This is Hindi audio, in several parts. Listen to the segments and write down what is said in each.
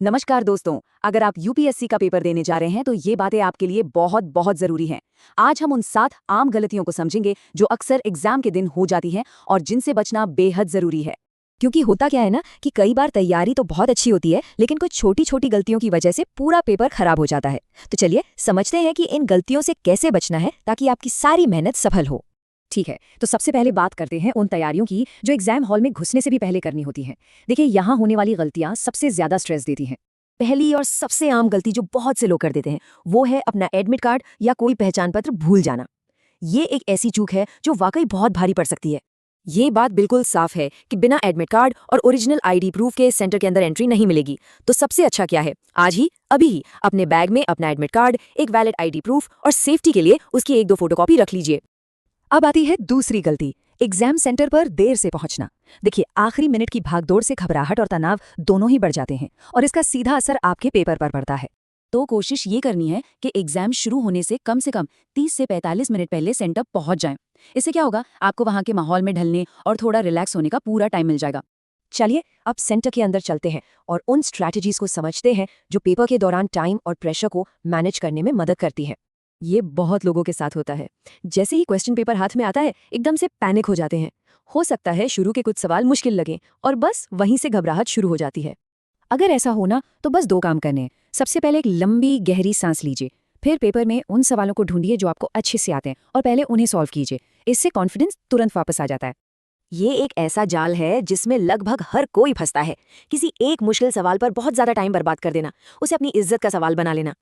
नमस्कार दोस्तों, अगर आप यूपीएससी का पेपर देने जा रहे हैं तो ये बातें आपके लिए बहुत बहुत जरूरी हैं। आज हम उन 7 आम गलतियों को समझेंगे जो अक्सर एग्जाम के दिन हो जाती हैं और जिनसे बचना बेहद जरूरी है। क्योंकि होता क्या है ना कि कई बार तैयारी तो बहुत अच्छी होती है, लेकिन कुछ छोटी छोटी गलतियों की वजह से पूरा पेपर खराब हो जाता है। तो चलिए समझते हैं कि इन गलतियों से कैसे बचना है ताकि आपकी सारी मेहनत सफल हो। ठीक है, तो सबसे पहले बात करते हैं उन तैयारियों की जो एग्जाम हॉल में घुसने से भी पहले करनी होती हैं। देखिए, यहाँ होने वाली गलतियां सबसे ज्यादा स्ट्रेस देती हैं। पहली और सबसे आम गलती जो बहुत से लोग कर देते हैं वो है अपना एडमिट कार्ड या कोई पहचान पत्र भूल जाना। ये एक ऐसी चूक है जो वाकई बहुत भारी पड़ सकती है। ये बात बिल्कुल साफ है कि बिना एडमिट कार्ड और ओरिजिनल आईडी प्रूफ के सेंटर के अंदर एंट्री नहीं मिलेगी। तो सबसे अच्छा क्या है, आज ही अभी ही अपने बैग में अपना एडमिट कार्ड, एक वैलिड आईडी प्रूफ और सेफ्टी के लिए उसकी 1-2 फोटोकॉपी रख लीजिए। अब आती है दूसरी गलती, एग्जाम सेंटर पर देर से पहुंचना। देखिए, आखिरी मिनट की भागदौड़ से घबराहट और तनाव दोनों ही बढ़ जाते हैं और इसका सीधा असर आपके पेपर पर पड़ता है। तो कोशिश ये करनी है कि एग्जाम शुरू होने से कम 30 से 45 मिनट पहले सेंटर पहुंच जाएं। इससे क्या होगा, आपको वहां के माहौल में ढलने और थोड़ा रिलैक्स होने का पूरा टाइम मिल जाएगा। चलिए अब सेंटर के अंदर चलते हैं और उन स्ट्रैटेजीज को समझते हैं जो पेपर के दौरान टाइम और प्रेशर को मैनेज करने में मदद करती है। ये बहुत लोगों के साथ होता है। जैसे ही क्वेश्चन पेपर हाथ में आता है, एकदम से पैनिक हो जाते हैं। हो सकता है शुरू के कुछ सवाल मुश्किल लगें और बस वहीं से घबराहट शुरू हो जाती है। अगर ऐसा होना तो बस 2 काम करने हैं। सबसे पहले एक लंबी गहरी सांस लीजिए, फिर पेपर में उन सवालों को ढूंढिए जो आपको अच्छे से आते हैं और पहले उन्हें सॉल्व कीजिए। इससे कॉन्फिडेंस तुरंत वापस आ जाता है। ये एक ऐसा जाल है जिसमें लगभग हर कोई फंसता है। किसी एक मुश्किल सवाल पर बहुत ज्यादा टाइम बर्बाद कर देना, उसे अपनी इज्जत का सवाल बना लेना।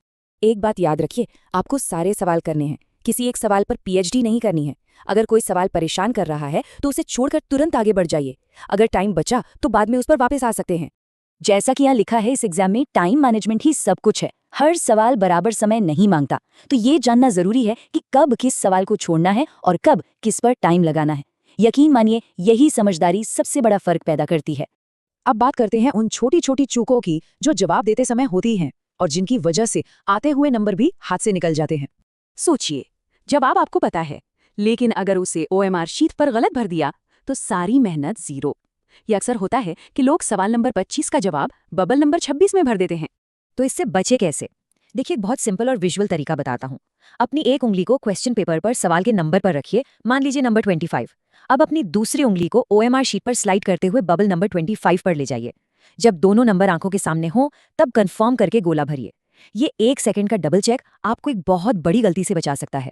एक बात याद रखिए, आपको सारे सवाल करने हैं, किसी एक सवाल पर पीएचडी नहीं करनी है। अगर कोई सवाल परेशान कर रहा है तो उसे छोड़कर तुरंत आगे बढ़ जाइए। अगर टाइम बचा तो बाद में उस पर वापस आ सकते हैं। जैसा कि यहाँ लिखा है, इस एग्जाम में टाइम मैनेजमेंट ही सब कुछ है। हर सवाल बराबर समय नहीं मांगता, तो ये जानना जरूरी है कि कब किस सवाल को छोड़ना है और कब किस पर टाइम लगाना है। यकीन मानिए, यही समझदारी सबसे बड़ा फर्क पैदा करती है। अब बात करते हैं उन छोटी छोटी चूकों की जो जवाब देते समय होती हैं और जिनकी वजह से आते हुए नंबर भी हाथ से निकल जाते हैं। सोचिए, जवाब आपको पता है, लेकिन अगर उसे ओएमआर शीट पर गलत भर दिया तो सारी मेहनत जीरो। ये अक्सर होता है कि लोग सवाल नंबर 25 का जवाब बबल नंबर 26 में भर देते हैं। तो इससे बचे कैसे? देखिए, बहुत सिंपल और विजुअल तरीका बताता हूँ। अपनी एक उंगली को क्वेश्चन पेपर पर सवाल के नंबर पर रखिए, मान लीजिए नंबर 25। अब अपनी दूसरी उंगली को ओएमआर शीट पर स्लाइड करते हुए बबल नंबर 25 पर ले जाइए। जब दोनों नंबर आंखों के सामने हो तब कंफर्म करके गोला भरिए। ये 1 सेकंड का डबल चेक आपको एक बहुत बड़ी गलती से बचा सकता है।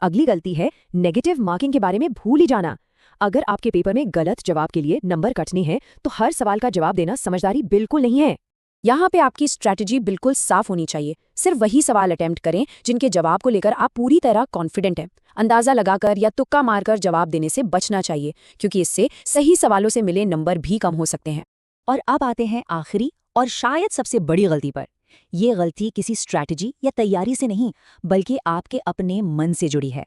अगली गलती है नेगेटिव मार्किंग के बारे में भूल ही जाना। अगर आपके पेपर में गलत जवाब के लिए नंबर कटने हैं तो हर सवाल का जवाब देना समझदारी बिल्कुल नहीं है। यहाँ पे आपकी स्ट्रैटेजी बिल्कुल साफ होनी चाहिए। सिर्फ वही सवाल अटेम्प्ट करें जिनके जवाब को लेकर आप पूरी तरह कॉन्फिडेंट हैं। अंदाजा लगाकर या तुक्का मारकर जवाब देने से बचना चाहिए, क्योंकि इससे सही सवालों से मिले नंबर भी कम हो सकते हैं। और अब आते हैं आखिरी और शायद सबसे बड़ी गलती पर। ये गलती किसी स्ट्रैटेजी या तैयारी से नहीं, बल्कि आपके अपने मन से जुड़ी है।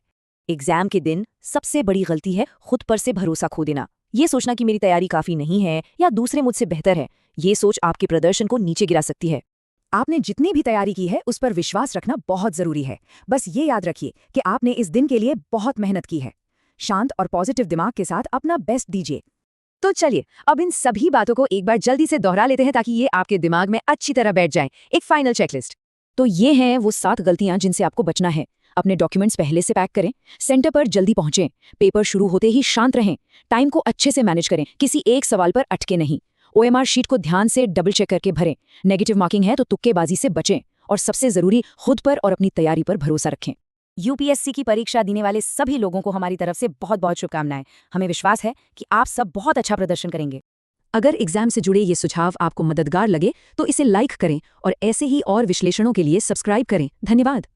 एग्जाम के दिन सबसे बड़ी गलती है खुद पर से भरोसा खो देना। ये सोचना कि मेरी तैयारी काफी नहीं है या दूसरे मुझसे बेहतर है। ये सोच आपके प्रदर्शन को नीचे गिरा सकती है। आपने जितनी भी तैयारी की है उस पर विश्वास रखना बहुत जरूरी है। बस ये याद रखिए कि आपने इस दिन के लिए बहुत मेहनत की है। शांत और पॉजिटिव दिमाग के साथ अपना बेस्ट दीजिए। तो चलिए अब इन सभी बातों को एक बार जल्दी से दोहरा लेते हैं ताकि ये आपके दिमाग में अच्छी तरह बैठ जाए। एक फाइनल चेकलिस्ट। तो ये हैं वो 7 गलतियां जिनसे आपको बचना है। अपने डॉक्यूमेंट्स पहले से पैक करें, सेंटर पर जल्दी पहुंचें, पेपर शुरू होते ही शांत रहें, टाइम को अच्छे से मैनेज करें, किसी एक सवाल पर अटके नहीं, ओएमआर शीट को ध्यान से डबल चेक करके भरें, नेगेटिव मार्किंग है तो तुक्केबाजी से बचें और सबसे जरूरी खुद पर और अपनी तैयारी पर भरोसा रखें। यूपीएससी की परीक्षा देने वाले सभी लोगों को हमारी तरफ से बहुत बहुत शुभकामनाएं। हमें विश्वास है कि आप सब बहुत अच्छा प्रदर्शन करेंगे। अगर एग्जाम से जुड़े ये सुझाव आपको मददगार लगे तो इसे लाइक करें और ऐसे ही और विश्लेषणों के लिए सब्सक्राइब करें। धन्यवाद।